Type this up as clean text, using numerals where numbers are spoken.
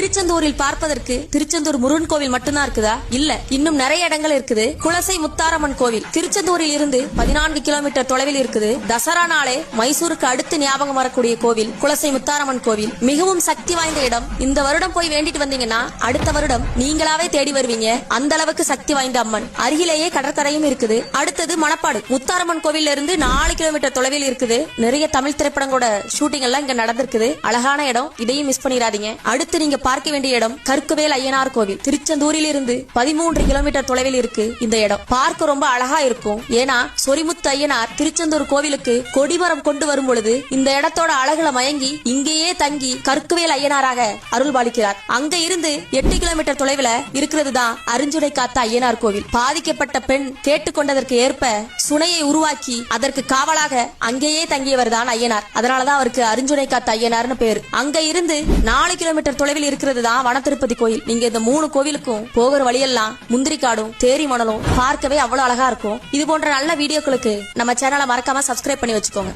திருச்செந்தூரில் பார்ப்பதற்கு திருச்செந்தூர் முருகன் கோவில் மட்டும்தான் இருக்குதா? இல்ல, இன்னும் நிறைய இடங்கள் இருக்குது. குலசை முத்தாரம்மன் கோவில் திருச்செந்தூரில் இருந்து 14 கிலோமீட்டர் தொலைவில் இருக்குது. தசரா நாளே மைசூருக்கு அடுத்து ஞாபகம் வரக்கூடிய கோவில் குலசை முத்தாரம்மன் கோவில். மிகவும் சக்தி வாய்ந்த இடம். இந்த வருடம் போய் வேண்டிட்டு வந்தீங்கன்னா அடுத்த வருடம் நீங்களாவே தேடி வருவீங்க. அந்த அளவுக்கு சக்தி வாய்ந்த அம்மன். அருகிலேயே கடற்கரையும் இருக்குது. அடுத்தது மணப்பாடு முத்தாரம்மன் கோவில்ல இருந்து 4 கிலோமீட்டர் தொலைவில் இருக்குது. நிறைய தமிழ் திரைப்படங்களோட ஷூட்டிங் எல்லாம் இங்க நடந்திருக்குது. அழகான இடம், இதையும் மிஸ் பண்ணிடாதீங்க. அடுத்து நீங்க பார்க்க வேண்டிய இடம் கற்குவேல் ஐயனார் கோவில். திருச்செந்தூரில் இருந்து 13 கிலோமீட்டர் தொலைவில் இருக்கு இந்த இடம். பார்க்க ரொம்ப அழகா இருக்கும். ஏன்னா சொரிமுத்து ஐயனார் திருச்செந்தூர் கோவிலுக்கு கொடிமரம் கொண்டு வரும் பொழுது இந்த இடத்தோட அழகுல மயங்கி இங்கேயே தங்கி கற்குவேல் ஐயனாராக அருள் பாலிக்கிறார். அங்க இருந்து 8 கிலோமீட்டர் தொலைவில் இருக்கிறது தான் அருஞ்சுனை காத்த ஐயனார் கோவில். பாதிக்கப்பட்ட பெண் கேட்டுக்கொண்டதற்கு ஏற்ப சுனையை உருவாக்கி அதற்கு காவலாக அங்கேயே தங்கியவர் தான் ஐயனார். அதனாலதான் அவருக்கு அருஞ்சுனை காத்த ஐயனார்னு பேரு. அங்க இருந்து 4 கிலோமீட்டர் தொலைவில் இருக்கிறது தான் வன திருப்பதி கோயில். நீங்க இந்த 3 கோவிலுக்கும் போகிற வழியெல்லாம் முந்திரி காடும் தேரி மணலும் பார்க்கவே அவ்வளவு அழகா இருக்கும். இது போன்ற நல்ல வீடியோக்களுக்கு நம்ம சேனலை மறக்காம சப்ஸ்கிரைப் பண்ணி வச்சுக்கோங்க.